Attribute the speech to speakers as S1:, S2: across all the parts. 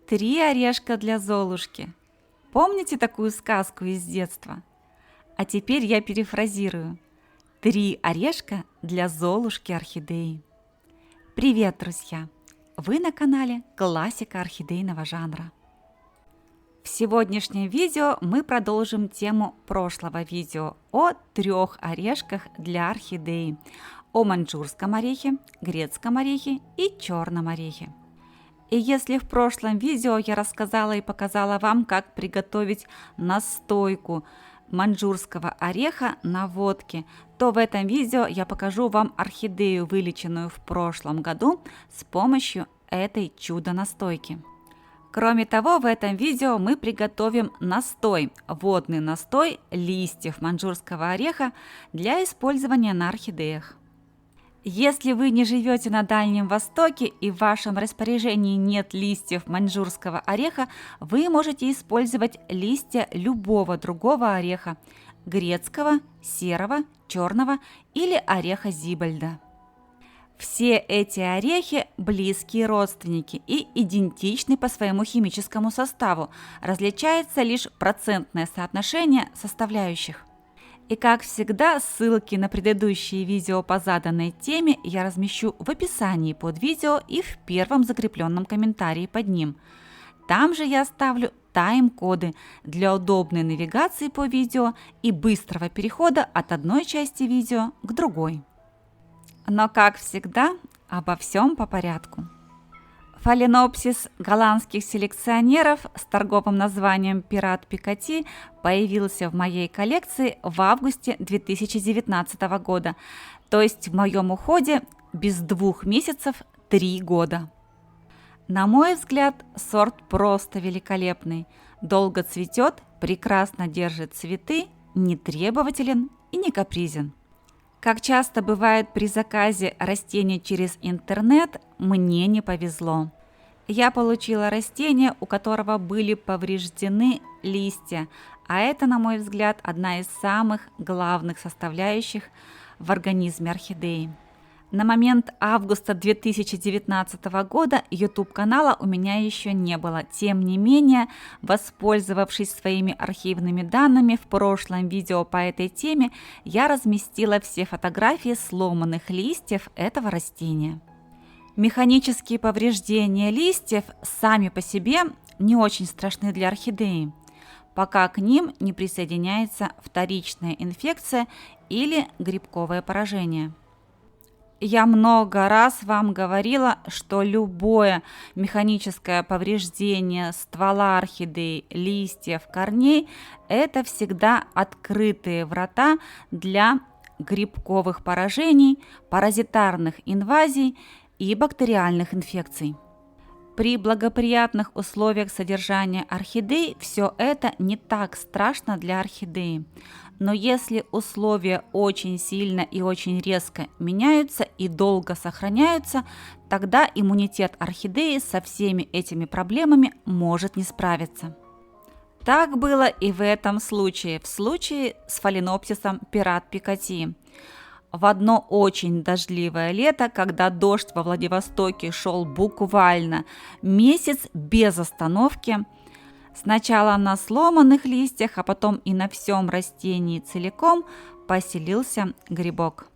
S1: Три орешка для Золушки. Помните такую сказку из детства? А теперь я перефразирую. Три орешка для Золушки-орхидеи. Привет, друзья! Вы на канале Классика орхидейного жанра. В сегодняшнем видео мы продолжим тему прошлого видео о трех орешках для орхидеи. О маньчжурском орехе, грецком орехе и черном орехе. И если в прошлом видео я рассказала и показала вам, как приготовить настойку маньчжурского ореха на водке, то в этом видео я покажу вам орхидею, вылеченную в прошлом году с помощью этой чудо-настойки. Кроме того, в этом видео мы приготовим настой, водный настой листьев маньчжурского ореха для использования на орхидеях. Если вы не живете на Дальнем Востоке и в вашем распоряжении нет листьев маньчжурского ореха, вы можете использовать листья любого другого ореха – грецкого, серого, черного или ореха Зибальда. Все эти орехи – близкие родственники и идентичны по своему химическому составу, различается лишь процентное соотношение составляющих. И как всегда, ссылки на предыдущие видео по заданной теме я размещу в описании под видео и в первом закрепленном комментарии под ним. Там же я оставлю тайм-коды для удобной навигации по видео и быстрого перехода от одной части видео к другой. Но как всегда, обо всем по порядку. Фаленопсис голландских селекционеров с торговым названием Пират Пикати появился в моей коллекции в августе 2019 года, то есть в моем уходе без 2 месяцев 3 года. На мой взгляд, сорт просто великолепный, долго цветет, прекрасно держит цветы, не требователен и не капризен. Как часто бывает при заказе растения через интернет, мне не повезло. Я получила растение, у которого были повреждены листья, а это, на мой взгляд, одна из самых главных составляющих в организме орхидеи. На момент августа 2019 года YouTube-канала у меня еще не было. Тем не менее, воспользовавшись своими архивными данными в прошлом видео по этой теме, я разместила все фотографии сломанных листьев этого растения. Механические повреждения листьев сами по себе не очень страшны для орхидеи, пока к ним не присоединяется вторичная инфекция или грибковое поражение. Я много раз вам говорила, что любое механическое повреждение ствола орхидеи, листьев, корней – это всегда открытые врата для грибковых поражений, паразитарных инвазий и бактериальных инфекций. При благоприятных условиях содержания орхидей все это не так страшно для орхидеи. Но если условия очень сильно и очень резко меняются и долго сохраняются, тогда иммунитет орхидеи со всеми этими проблемами может не справиться. Так было и в этом случае, в случае с фаленопсисом Пират Пикати. В одно очень дождливое лето, когда дождь во Владивостоке шел буквально месяц без остановки, сначала на сломанных листьях, а потом и на всем растении целиком поселился грибок.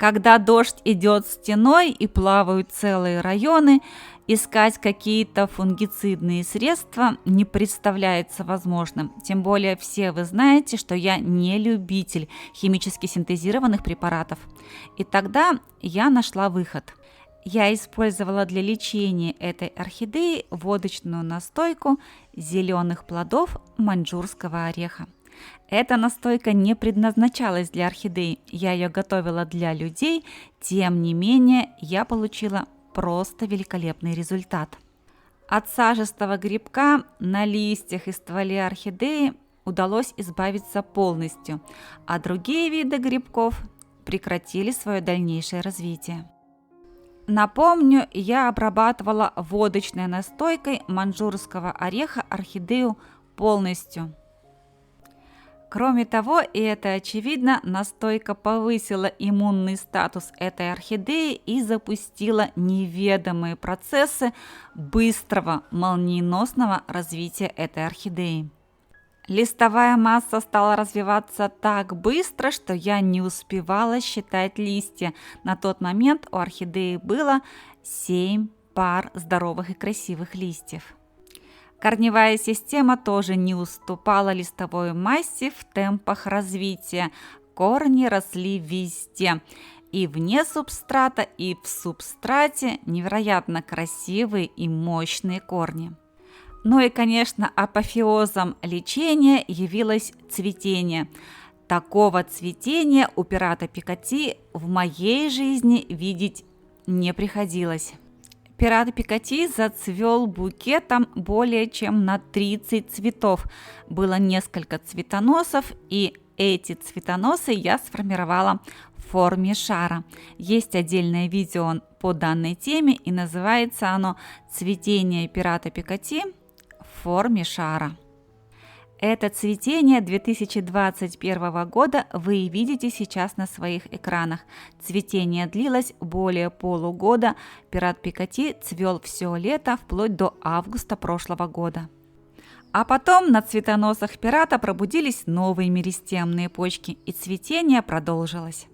S1: Когда дождь идет стеной и плавают целые районы, искать какие-то фунгицидные средства не представляется возможным. Тем более все вы знаете, что я не любитель химически синтезированных препаратов. И тогда я нашла выход. Я использовала для лечения этой орхидеи водочную настойку зеленых плодов маньчжурского ореха. Эта настойка не предназначалась для орхидей, я ее готовила для людей, тем не менее я получила просто великолепный результат. От сажистого грибка на листьях и стволе орхидеи удалось избавиться полностью, а другие виды грибков прекратили свое дальнейшее развитие. Напомню, я обрабатывала водочной настойкой маньчжурского ореха орхидею полностью. Кроме того, и это очевидно, настойка повысила иммунный статус этой орхидеи и запустила неведомые процессы быстрого, молниеносного развития этой орхидеи. Листовая масса стала развиваться так быстро, что я не успевала считать листья. На тот момент у орхидеи было 7 пар здоровых и красивых листьев. Корневая система тоже не уступала листовой массе в темпах развития. Корни росли везде, и вне субстрата, и в субстрате невероятно красивые и мощные корни. Ну и, конечно, апофеозом лечения явилось цветение. Такого цветения у пирата Пикатти в моей жизни видеть не приходилось. Пират Пикатти зацвел букетом более чем на 30 цветов. Было несколько цветоносов, и эти цветоносы я сформировала в форме шара. Есть отдельное видео по данной теме, и называется оно «Цветение пирата Пикатти в форме шара». Это цветение 2021 года вы видите сейчас на своих экранах. Цветение длилось более полугода. Пират Пикатти цвел все лето, вплоть до августа прошлого года. А потом на цветоносах пирата пробудились новые меристемные почки, и цветение продолжилось.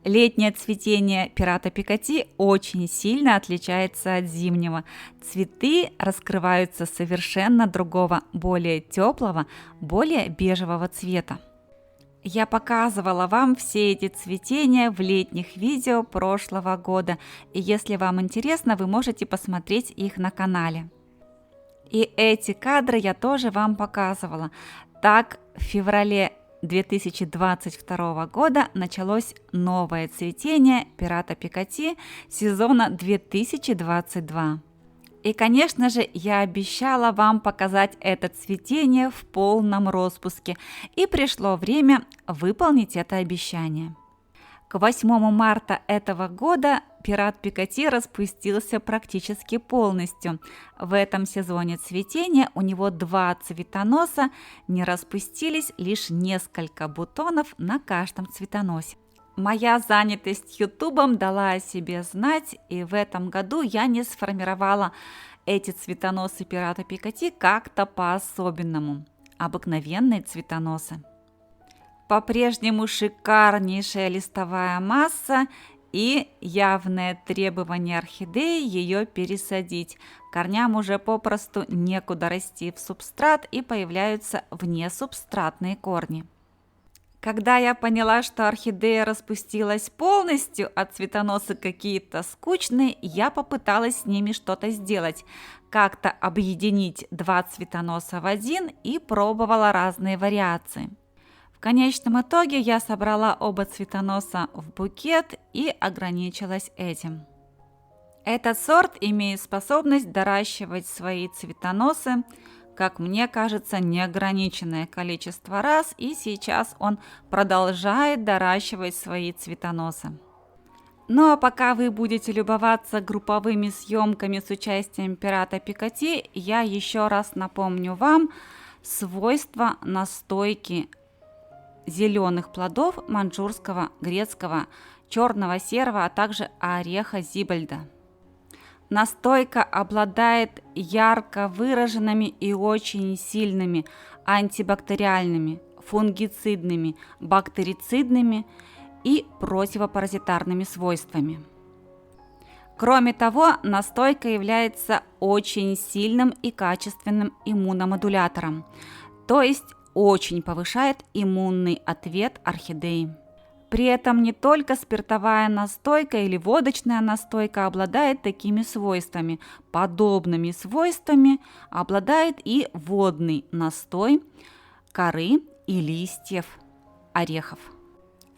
S1: Летнее цветение пирата Пикатти очень сильно отличается от зимнего. Цветы раскрываются совершенно другого, более теплого, более бежевого цвета. Я показывала вам все эти цветения в летних видео прошлого года, и если вам интересно, вы можете посмотреть их на канале. И эти кадры я тоже вам показывала. Так, в феврале 2022 года началось новое цветение пирата Пикатти сезона 2022. И, конечно же, я обещала вам показать это цветение в полном распуске, и пришло время выполнить это обещание. К 8 марта этого года пират Пикатти распустился практически полностью. В этом сезоне цветения у него 2 цветоноса, не распустились лишь несколько бутонов на каждом цветоносе. Моя занятость ютубом дала о себе знать, и в этом году я не сформировала эти цветоносы пирата Пикатти как-то по-особенному. Обыкновенные цветоносы. По-прежнему шикарнейшая листовая масса и явное требование орхидеи ее пересадить. Корням уже попросту некуда расти в субстрат, и появляются внесубстратные корни. Когда я поняла, что орхидея распустилась полностью, а цветоносы какие-то скучные, я попыталась с ними что-то сделать. Как-то объединить 2 цветоноса в один и пробовала разные вариации. В конечном итоге я собрала оба цветоноса в букет и ограничилась этим. Этот сорт имеет способность доращивать свои цветоносы, как мне кажется, неограниченное количество раз, и сейчас он продолжает доращивать свои цветоносы. Ну а пока вы будете любоваться групповыми съемками с участием пирата Пикатти, я еще раз напомню вам свойства настойки зеленых плодов маньчжурского, грецкого, черного серого, а также ореха зибальда. Настойка обладает ярко выраженными и очень сильными антибактериальными, фунгицидными, бактерицидными и противопаразитарными свойствами. Кроме того, настойка является очень сильным и качественным иммуномодулятором, то есть очень повышает иммунный ответ орхидеи. При этом не только спиртовая настойка или водочная настойка обладает такими свойствами. Подобными свойствами обладает и водный настой коры и листьев орехов.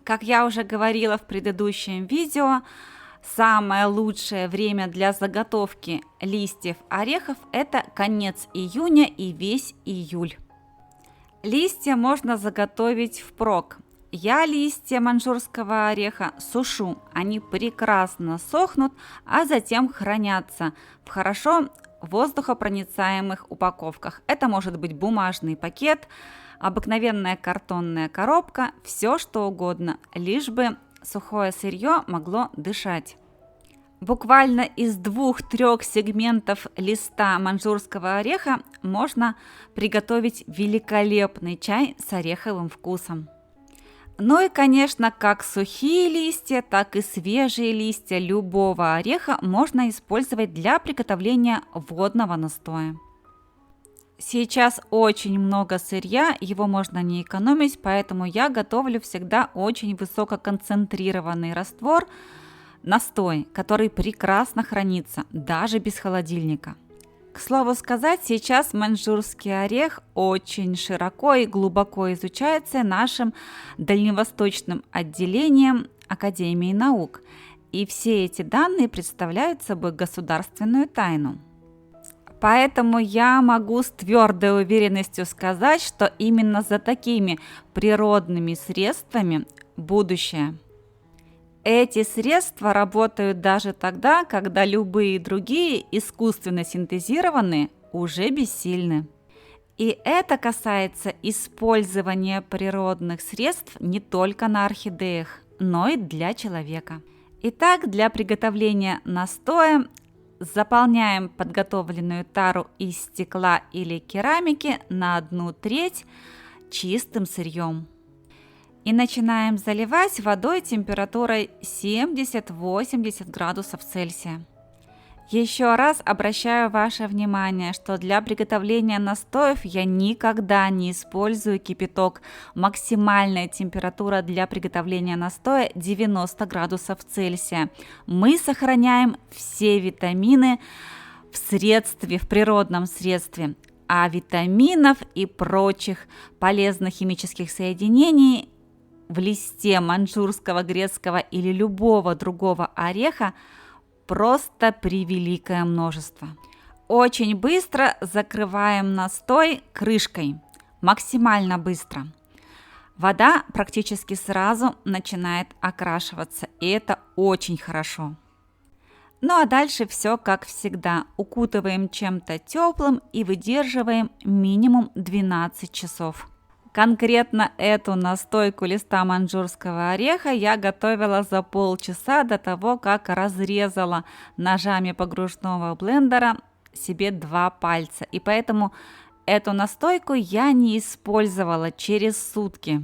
S1: Как я уже говорила в предыдущем видео, самое лучшее время для заготовки листьев орехов – это конец июня и весь июль. Листья можно заготовить впрок. Я листья маньчжурского ореха сушу, они прекрасно сохнут, а затем хранятся в хорошо воздухопроницаемых упаковках. Это может быть бумажный пакет, обыкновенная картонная коробка, все что угодно, лишь бы сухое сырье могло дышать. Буквально из 2-3 сегментов листа маньчжурского ореха можно приготовить великолепный чай с ореховым вкусом. Ну и, конечно, как сухие листья, так и свежие листья любого ореха можно использовать для приготовления водного настоя. Сейчас очень много сырья, его можно не экономить, поэтому я готовлю всегда очень высококонцентрированный раствор, настой, который прекрасно хранится, даже без холодильника. К слову сказать, сейчас маньчжурский орех очень широко и глубоко изучается нашим дальневосточным отделением Академии наук, и все эти данные представляют собой государственную тайну. Поэтому я могу с твердой уверенностью сказать, что именно за такими природными средствами будущее. Эти средства работают даже тогда, когда любые другие искусственно синтезированные уже бессильны. И это касается использования природных средств не только на орхидеях, но и для человека. Итак, для приготовления настоя заполняем подготовленную тару из стекла или керамики на 1/3 чистым сырьем. И начинаем заливать водой температурой 70-80 градусов Цельсия. Еще раз обращаю ваше внимание, что для приготовления настоев я никогда не использую кипяток. Максимальная температура для приготовления настоя 90 градусов Цельсия. Мы сохраняем все витамины в средстве, в природном средстве, а витаминов и прочих полезных химических соединений в листе маньчжурского, грецкого или любого другого ореха просто превеликое множество. Очень быстро закрываем настой крышкой, максимально быстро. Вода практически сразу начинает окрашиваться, и это очень хорошо. Ну а дальше все как всегда. Укутываем чем-то теплым и выдерживаем минимум 12 часов. Конкретно эту настойку листа маньчжурского ореха я готовила за полчаса до того, как разрезала ножами погружного блендера себе 2 пальца. И поэтому эту настойку я не использовала через сутки.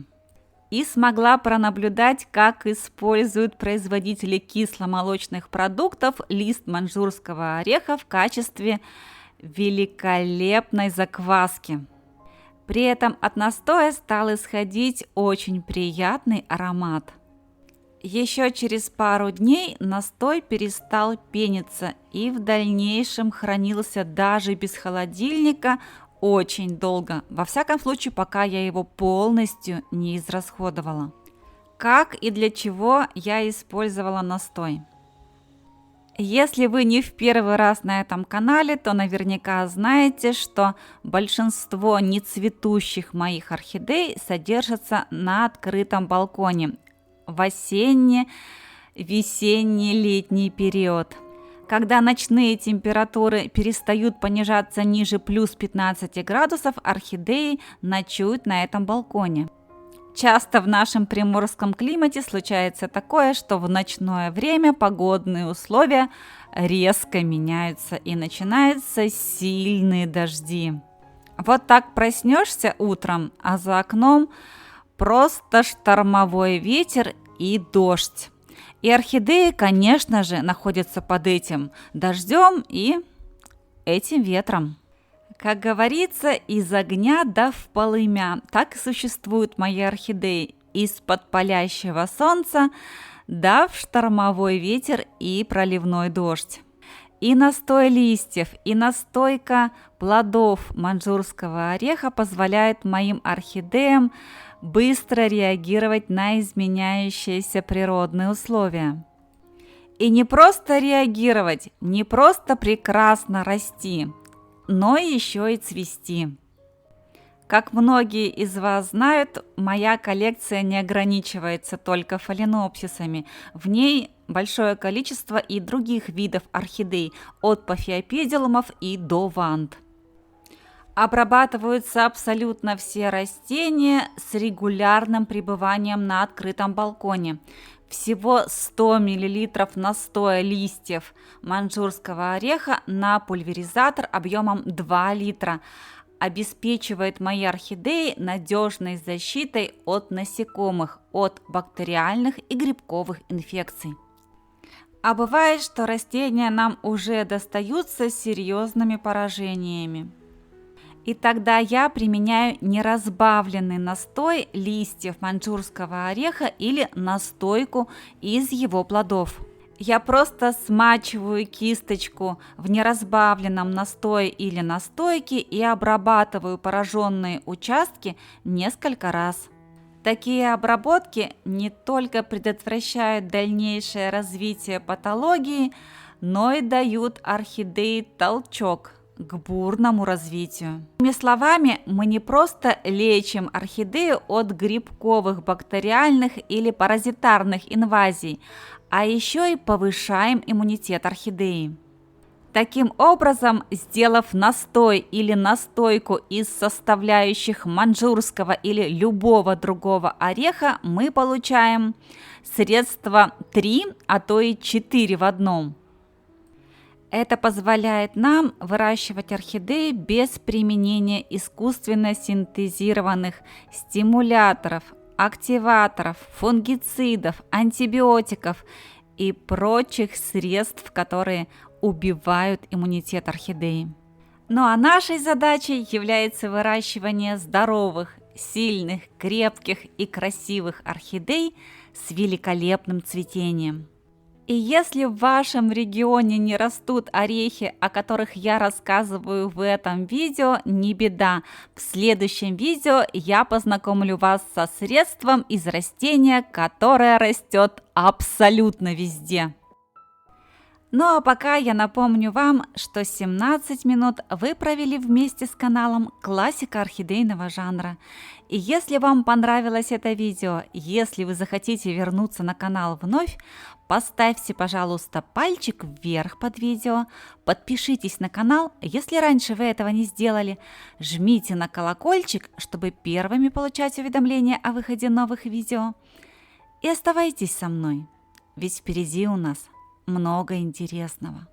S1: И смогла пронаблюдать, как используют производители кисломолочных продуктов лист маньчжурского ореха в качестве великолепной закваски. При этом от настоя стал исходить очень приятный аромат. Еще через пару дней настой перестал пениться и в дальнейшем хранился даже без холодильника очень долго. Во всяком случае, пока я его полностью не израсходовала. Как и для чего я использовала настой? Если вы не в первый раз на этом канале, то наверняка знаете, что большинство нецветущих моих орхидей содержатся на открытом балконе в осенне-весенне-летний период. Когда ночные температуры перестают понижаться ниже плюс 15 градусов, орхидеи ночуют на этом балконе. Часто в нашем приморском климате случается такое, что в ночное время погодные условия резко меняются и начинаются сильные дожди. Вот так проснешься утром, а за окном просто штормовой ветер и дождь. И орхидеи, конечно же, находятся под этим дождем и этим ветром. Как говорится, из огня да в полымя. Так и существуют мои орхидеи. Из-под палящего солнца да в штормовой ветер и проливной дождь. И настой листьев, и настойка плодов маньчжурского ореха позволяет моим орхидеям быстро реагировать на изменяющиеся природные условия. И не просто реагировать, не просто прекрасно расти, но еще и цвести. Как многие из вас знают, моя коллекция не ограничивается только фаленопсисами. В ней большое количество и других видов орхидей, от пафиопедилумов и до ванд. Обрабатываются абсолютно все растения с регулярным пребыванием на открытом балконе. Всего 100 мл настоя листьев маньчжурского ореха на пульверизатор объемом 2 литра обеспечивает мои орхидеи надежной защитой от насекомых, от бактериальных и грибковых инфекций. А бывает, что растения нам уже достаются с серьезными поражениями. И тогда я применяю неразбавленный настой листьев маньчжурского ореха или настойку из его плодов. Я просто смачиваю кисточку в неразбавленном настое или настойке и обрабатываю пораженные участки несколько раз. Такие обработки не только предотвращают дальнейшее развитие патологии, но и дают орхидее толчок к бурному развитию. Другими словами, мы не просто лечим орхидею от грибковых, бактериальных или паразитарных инвазий, а еще и повышаем иммунитет орхидеи. Таким образом, сделав настой или настойку из составляющих маньчжурского или любого другого ореха, мы получаем средства 3, а то и 4 в одном. Это позволяет нам выращивать орхидеи без применения искусственно синтезированных стимуляторов, активаторов, фунгицидов, антибиотиков и прочих средств, которые убивают иммунитет орхидеи. Ну а нашей задачей является выращивание здоровых, сильных, крепких и красивых орхидей с великолепным цветением. И если в вашем регионе не растут орехи, о которых я рассказываю в этом видео, не беда. В следующем видео я познакомлю вас со средством из растения, которое растет абсолютно везде. Ну а пока я напомню вам, что 17 минут вы провели вместе с каналом «Классика орхидейного жанра». И если вам понравилось это видео, если вы захотите вернуться на канал вновь, поставьте, пожалуйста, пальчик вверх под видео, подпишитесь на канал, если раньше вы этого не сделали, жмите на колокольчик, чтобы первыми получать уведомления о выходе новых видео. И оставайтесь со мной, ведь впереди у нас много интересного.